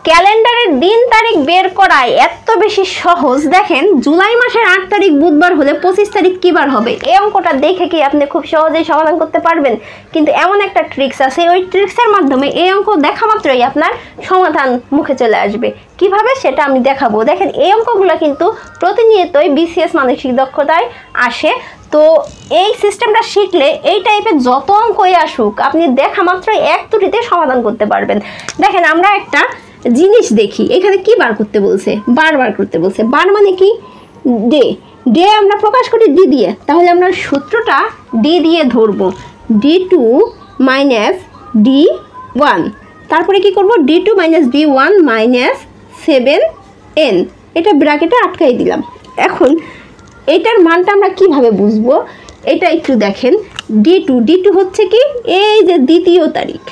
ক্যালেন্ডারের দিন তারিখ বের করায় এত বেশি সহজ। দেখেন জুলাই মাসের 8 তারিখ বুধবার হলে 25 তারিখ কি বার হবে, এই অঙ্কটা দেখে কি আপনি খুব সহজেই সমাধান করতে পারবেন। কিন্তু এমন একটা ট্রিক্স আছে, ওই ট্রিক্সের মাধ্যমে এই অঙ্ক দেখা মাত্রই আপনার সমাধান মুখে চলে আসবে। কিভাবে সেটা আমি দেখাবো। দেখেন এই অঙ্কগুলো কিন্তু প্রতিনিয়তই বিসিএস মানসিক দক্ষতায় আসে। তো এই সিস্টেমটা শিখলে এই টাইপের যত অঙ্কই আসুক আপনি দেখা মাত্রই এক ত্রুটিতে সমাধান করতে পারবেন। দেখেন আমরা একটা জিনিস দেখি, এখানে কি বার করতে বলছে, বার করতে বলছে। বার মানে কি, ডে। ডে আমরা প্রকাশ করি ডি দিয়ে, তাহলে আমরা সূত্রটা ডি দিয়ে ধরবো, D2 - D1। তারপরে কি করব, D2 - D1 - 7n, এটা ব্র্যাকেটে আটকাই দিলাম। এখন এটার মানটা আমরা কিভাবে বুঝবো, এটা একটু দেখেন। D2 হচ্ছে কি, এই যে দ্বিতীয় তারিখ,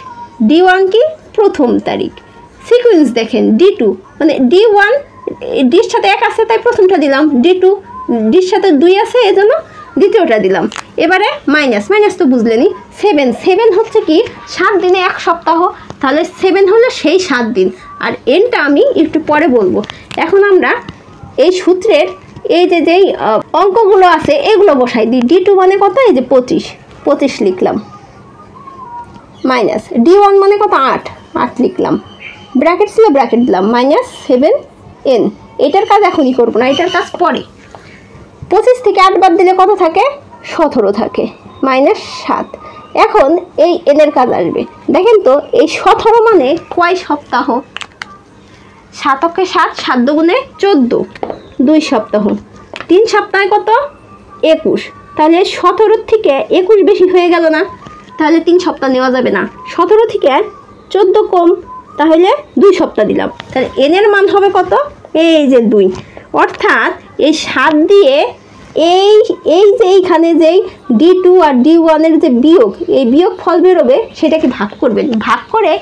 D1 কি প্রথম তারিখ। সিকোয়েন্স দেখেন, D2 মানে D1 ডির সাথে 1 আছে তাই প্রথমটা দিলাম, D2 ডির সাথে 2 আছে এজন্য দ্বিতীয়টা দিলাম। এবারে মাইনাস তো বুঝলেনই। 7 হচ্ছে কি 7 দিনে 1 সপ্তাহ, তাহলে 7 হলো সেই 7 দিন। আর এনটা আমি একটু পরে বলবো। এখন আমরা এই সূত্রের এই যেই অঙ্কগুলো আছে এগুলো বসাই দিই। D2 মানে কত, এই যে 25 লিখলাম, মাইনাস D1 মানে কত 8 লিখলাম, ব্র্যাকেট ছিল ব্র্যাকেট দিলাম, -7n। এটার কাজ এখনই করবো না, এটার কাজ পরে। 25 থেকে 8 বাদ দিলে কত থাকে, 17 থাকে, -7। এখন এই এনের কাজ আসবে। দেখেন তো এই 17 মানে কয় সপ্তাহ, 7 × 7, 7 × 14, 2 সপ্তাহ। 3 সপ্তাহে কত, 21। তাহলে 17 থেকে 21 বেশি হয়ে গেল না, তাহলে 3 সপ্তাহ নেওয়া যাবে না। 17 থেকে 14 কম, তাহলে 2 সপ্তাহ দিলাম। তাহলে এনের মান হবে কত, এই যে 2। অর্থাৎ এই 7 দিয়ে এই যে এইখানে যেই D2 আর D1 এর যে বিয়োগ, এই বিয়োগ ফল বেরোবে সেটাকে ভাগ করবেন। ভাগ করে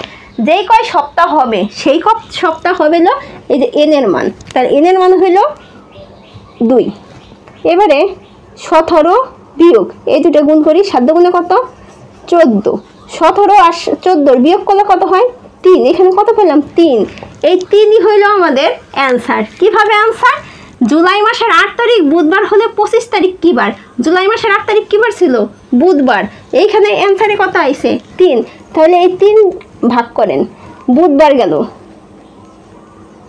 যেই কয় সপ্তাহ হবে সেই সপ্তাহ হবে না এই যে এনের মান। তাহলে এনের মান হইল 2। এবারে 17 বিয়োগ, এই দুটো গুণ করি, 7 গুণে কত, 14। 17 আর 14 বিয়োগ করলে কত হয়, 3। এখানে কত পেলাম, 3। এই 3ই হইল আমাদের অ্যান্সার। কিভাবে অ্যান্সার, জুলাই মাসের 8 তারিখ বুধবার হলে 25 তারিখ কী বার, জুলাই মাসের 8 তারিখ কী বার ছিল, বুধবার। এইখানে অ্যান্সারে কত আইছে, 3। তাহলে এই 3 ভাগ করেন, বুধবার গেল,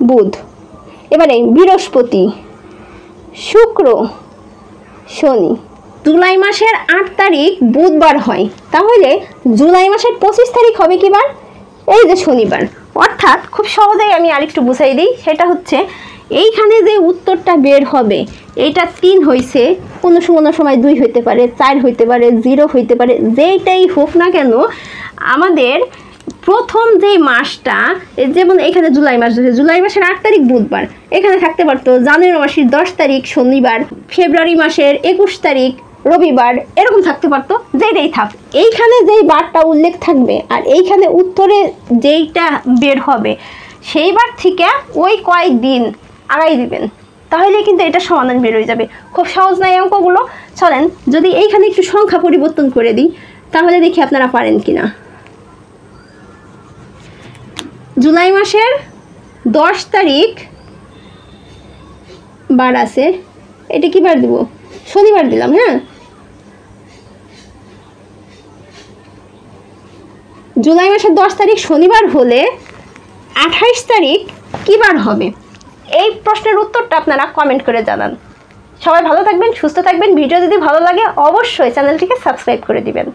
বুধ। এবারে বৃহস্পতি, শুক্র, শনি। জুলাই মাসের 8 তারিখ বুধবার হয়, তাহলে জুলাই মাসের 25 তারিখ হবে কি বার, এই যে শনিবার। অর্থাৎ খুব সহজেই আমি আরেকটু বুঝাই দিই, সেটা হচ্ছে এইখানে যে উত্তরটা বের হবে এইটা 3 হয়েছে, কোনো সময় 2 হইতে পারে, 4 হইতে পারে, 0 হইতে পারে, যেইটাই হোক না কেন আমাদের প্রথম যেই মাসটা, যেমন এখানে জুলাই মাস ধরে, জুলাই মাসের 8 তারিখ বুধবার, এখানে থাকতে পারতো জানুয়ারি মাসের 10 তারিখ শনিবার, ফেব্রুয়ারি মাসের 21 তারিখ রবিবার, এরকম থাকতে পারতো, যেটাই থাক। এইখানে যেই বারটা উল্লেখ থাকবে আর এইখানে উত্তরে যেইটা বের হবে সেই বার থেকে ওই কয়েকদিন আগাই দিবেন, তাহলে কিন্তু এটা সমাধান বের হয়ে যাবে। খুব সহজ না এই অঙ্কগুলো। চলেন যদি এইখানে একটু সংখ্যা পরিবর্তন করে দিই তাহলে দেখি আপনারা পারেন কিনা। জুলাই মাসের 10 তারিখ বার আছে, এটা কি বার দিব, শনিবার দিলাম। হ্যাঁ, জুলাই মাসের 10 তারিখ শনিবার হলে 28 তারিখ কি বার হবে, এই প্রশ্নের উত্তরটা আপনারা কমেন্ট করে জানান। সবাই ভালো থাকবেন, সুস্থ থাকবেন। ভিডিও যদি ভালো লাগে অবশ্যই চ্যানেলটিকে সাবস্ক্রাইব করে দিবেন।